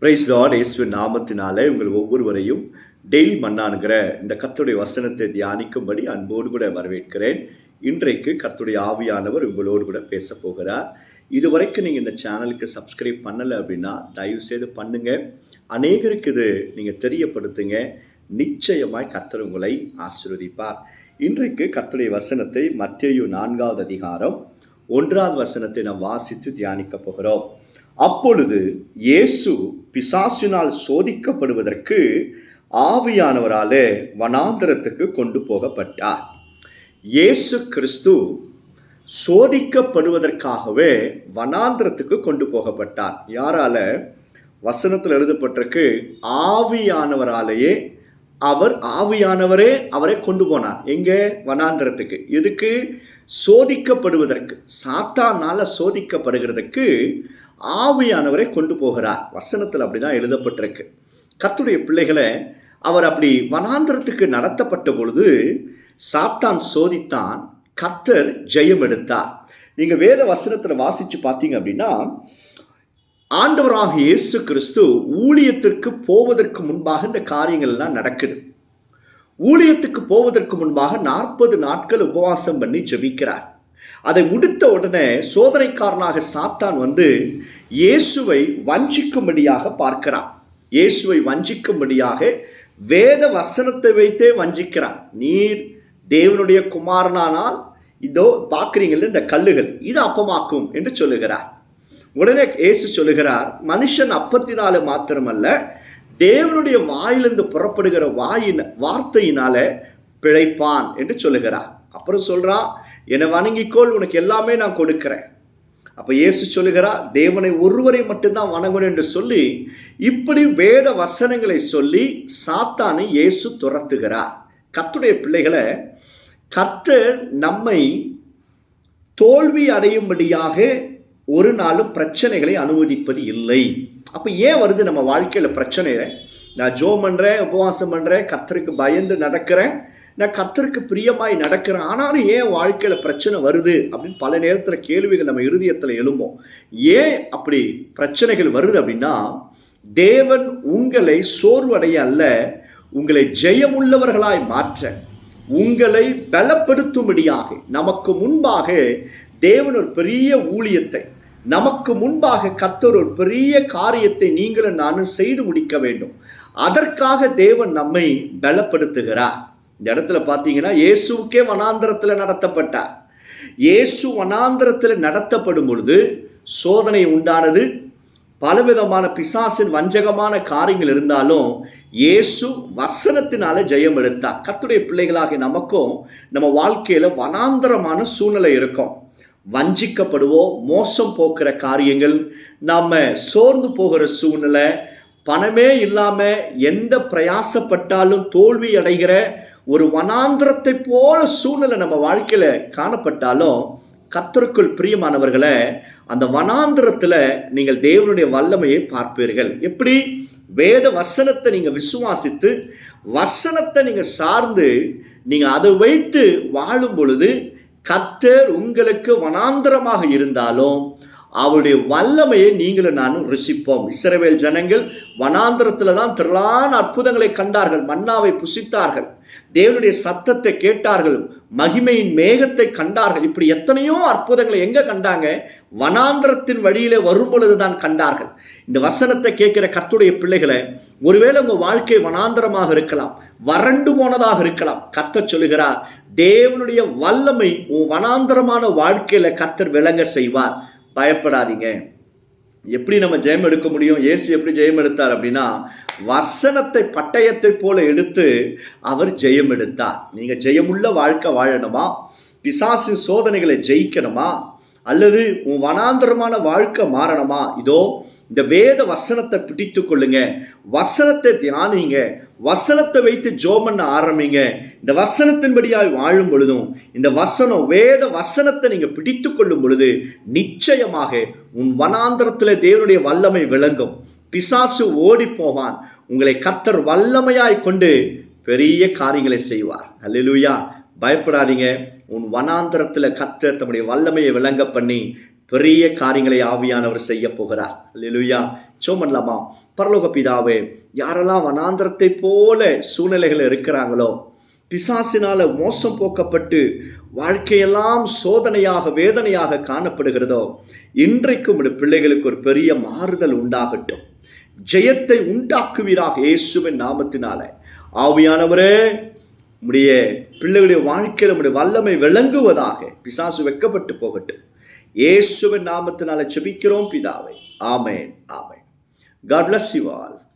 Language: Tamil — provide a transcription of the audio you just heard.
Price Lord. இயேசுவின் நாமத்தினாலே உங்கள் ஒவ்வொருவரையும் டெய்லி மன்னானுங்கிற இந்த கர்த்தருடைய வசனத்தை தியானிக்கும்படி அன்போடு கூட வரவேற்கிறேன். இன்றைக்கு கர்த்தருடைய ஆவியானவர் உங்களோடு கூட பேச போகிறார். இதுவரைக்கும் நீங்கள் இந்த சேனலுக்கு சப்ஸ்கிரைப் பண்ணலை அப்படின்னா தயவு செய்து பண்ணுங்க. அநேகருக்கு இது நீங்கள் தெரியப்படுத்துங்க. நிச்சயமாய் கர்த்தர் உங்களை ஆசீர்வதிப்பார். இன்றைக்கு கர்த்தருடைய வசனத்தை மத்தேயு 4வது அதிகாரம் 1வது வசனத்தை நாம் வாசித்து தியானிக்க போகிறோம். அப்பொழுது இயேசு பிசாசினால் சோதிக்கப்படுவதற்கு ஆவியானவராலே வனாந்தரத்துக்கு கொண்டு போகப்பட்டார். இயேசு கிறிஸ்து சோதிக்கப்படுவதற்காகவே வனாந்தரத்துக்கு கொண்டு போகப்பட்டார். யாரால? வசனத்தில் எழுதப்பட்டிருக்கு, ஆவியானவராலேயே. ஆவியானவரே அவரை கொண்டு போனார். எங்கே? வனாந்தரத்துக்கு. இதுக்கு சோதிக்கப்படுவதற்கு, சாத்தானால சோதிக்கப்படுகிறதுக்கு ஆவியானவரை கொண்டு போகிறார். வசனத்தில் அப்படிதான் எழுதப்பட்டிருக்கு. கர்த்தருடைய பிள்ளைகளை அவர் அப்படி வனாந்தரத்துக்கு நடத்தப்பட்ட பொழுது சாத்தான் சோதித்தான், கர்த்தர் ஜெயம் எடுத்தார். நீங்க வேத வசனத்தில் வாசிச்சு பார்த்தீங்க அப்படின்னா, ஆண்டவராக இயேசு கிறிஸ்து ஊழியத்திற்கு போவதற்கு முன்பாக இந்த காரியங்கள் எல்லாம் நடக்குது. ஊழியத்துக்கு போவதற்கு முன்பாக 40 நாட்கள் உபவாசம் பண்ணி ஜெபிக்கிறார். அதை முடித்த உடனே சோதனைக்காரனாக சாத்தான் வந்து இயேசுவை வஞ்சிக்கும்படியாக பார்க்கிறான். இயேசுவை வஞ்சிக்கும்படியாக வேத வசனத்தை வைத்தே வஞ்சிக்கிறான். நீர் தேவனுடைய குமாரனானால் இதோ பார்க்குறீங்கள இந்த கல்லுகள் இது அப்பமாக்கும் என்று சொல்லுகிறார். உடனே இயேசு சொல்லுகிறார், மனுஷன் அப்பத்தினால மாத்திரமல்ல, தேவனுடைய வாயிலிருந்து புறப்படுகிற வார்த்தையினால பிழைப்பான் என்று சொல்லுகிறார். அப்புறம் சொல்றான், என்னை வணங்கிக்கோள், உனக்கு எல்லாமே நான் கொடுக்கிறேன். அப்ப இயேசு சொல்லுகிறார், தேவனை ஒருவரை மட்டும்தான் வணங்கணும் என்று சொல்லி இப்படி வேத வசனங்களை சொல்லி சாத்தானை இயேசு துரத்துகிறார். கர்த்தருடைய பிள்ளைகளை, கர்த்தர் நம்மை தோல்வி அடையும்படியாக ஒரு நாளும் பிரச்சனைகளை அனுமதிப்பது இல்லை. அப்போ ஏன் வருது நம்ம வாழ்க்கையில் பிரச்சனை? நான் ஜோம் பண்ணுறேன், உபவாசம் பண்ணுறேன், கர்த்தருக்கு பயந்து நடக்கிறேன், நான் கர்த்தருக்கு பிரியமாய் நடக்கிறேன், ஆனாலும் ஏன் வாழ்க்கையில் பிரச்சனை வருது அப்படின்னு பல நேரத்தில் கேள்விகள் நம்ம இருதயத்தில் எழும்போம். ஏன் அப்படி பிரச்சனைகள் வருது அப்படின்னா, தேவன் உங்களை சோர்வடைய அல்ல, உங்களை ஜெயமுள்ளவர்களாய் மாற்ற, உங்களை பலப்படுத்தும்படியாக நமக்கு முன்பாக தேவன் ஒரு பெரிய ஊழியத்தை, நமக்கு முன்பாக கர்த்தர் ஒரு பெரிய காரியத்தை நீங்களும் நானும் செய்து முடிக்க வேண்டும். அதற்காக தேவன் நம்மை பலப்படுத்துகிறார். இந்த இடத்துல பார்த்தீங்கன்னா, இயேசுக்கே வனாந்தரத்தில் நடத்தப்பட்டார். இயேசு வனாந்தரத்தில் நடத்தப்படும் பொழுது சோதனை உண்டானது. பலவிதமான பிசாசின் வஞ்சகமான காரியங்கள் இருந்தாலும் இயேசு வசனத்தினால ஜெயம் எடுத்தார். கர்த்தருடைய பிள்ளைகளாக நமக்கும் நம்ம வாழ்க்கையில் வனாந்தரமான சூழ்நிலை இருக்கும். வஞ்சிக்கப்படுவோம், மோசம் போக்குற காரியங்கள், நாம் சோர்ந்து போகிற சூழ்நிலை, பணமே இல்லாமல் எந்த பிரயாசப்பட்டாலும் தோல்வி அடைகிற ஒரு வனாந்திரத்தை போல சூழ்நிலை நம்ம வாழ்க்கையில் காணப்பட்டாலும், கர்த்தருக்குள் பிரியமானவர்களை, அந்த வனாந்திரத்தில் நீங்கள் தேவனுடைய வல்லமையை பார்ப்பீர்கள். எப்படி? வேத வசனத்தை நீங்கள் விசுவாசித்து, வசனத்தை நீங்கள் சார்ந்து, நீங்கள் அதை வைத்து வாழும் பொழுது கர்த்தர் உங்களுக்கு வனாந்தரமாக இருந்தாலும் அவருடைய வல்லமையை நீங்களும் நானும் ருசிப்போம். இஸ்ரவேல் ஜனங்கள் வனாந்தரத்தில் தான் திரளான அற்புதங்களை கண்டார்கள். மன்னாவை புசித்தார்கள், தேவனுடைய சத்தத்தை கேட்டார்கள், மகிமையின் மேகத்தை கண்டார்கள். இப்படி எத்தனையோ அற்புதங்களை எங்க கண்டாங்க? வனாந்தரத்தின் வழியிலே வரும் பொழுதுதான் கண்டார்கள். இந்த வசனத்தை கேட்கிற கர்த்தருடைய பிள்ளைகளை, ஒருவேளை உங்க வாழ்க்கை வனாந்தரமாக இருக்கலாம், வறண்டு போனதாக இருக்கலாம். கர்த்தர் சொல்லுகிறார், தேவனுடைய வல்லமை உன் வனாந்தரமான வாழ்க்கையில கர்த்தர் விளங்க செய்வார். பயப்படாதீங்க. எப்படி நம்ம ஜெயம் எடுக்க முடியும்? இயேசு எப்படி ஜெயம் எடுத்தார் அப்படின்னா, வசனத்தை பட்டயத்தை போல எடுத்து அவர் ஜெயம் எடுத்தார். நீங்க ஜெயமுள்ள வாழ்க்கை வாழணுமா? பிசாசின் சோதனைகளை ஜெயிக்கணுமா? அல்லது உன் வனாந்தரமான வாழ்க்கை மாறணுமா? இதோ இந்த வேத வசனத்தை பிடித்து கொள்ளுங்க, வசனத்தை தியானிங்க, வசனத்தை வைத்து ஜெபம் பண்ண ஆரம்பிங்க. இந்த வசனத்தின்படியாய் வாழும் பொழுதும், இந்த வசனம் வேத வசனத்தை நீங்க பிடித்து கொள்ளும் பொழுது நிச்சயமாக உன் வனாந்தரத்தில் தேவனுடைய வல்லமை விளங்கும். பிசாசு ஓடி போவான். உங்களை கர்த்தர் வல்லமையாய் கொண்டு பெரிய காரியங்களை செய்வார். அல்லேலூயா. பயப்படாதீங்க. உன் வனாந்தரத்தில் கர்த்தர் தம்முடைய வல்லமையை விளங்க பண்ணி பெரிய காரியங்களை ஆவியானவர் செய்ய போகிறார். அல்லேலூயா. ஜெபம் பண்ணலாமா? பரலோக பிதாவே, யாரெல்லாம் வனாந்திரத்தை போல சூழ்நிலைகள் இருக்கிறாங்களோ, பிசாசினால மோசம் போக்கப்பட்டு வாழ்க்கையெல்லாம் சோதனையாக வேதனையாக காணப்படுகிறதோ, இன்றைக்கும் உடைய பிள்ளைகளுக்கு ஒரு பெரிய மாறுதல் உண்டாகட்டும். ஜெயத்தை உண்டாக்குவீராக இயேசுவின் நாமத்தினால. ஆவியானவரே, உடைய பிள்ளைகளுடைய வாழ்க்கையில் உடைய வல்லமை விளங்குவதாக. பிசாசு வெட்கப்பட்டு போகட்டும். இயேசுவின் நாமத்தினால ஜெபிக்கிறோம் பிதாவே. ஆமென், ஆமென். God bless you all.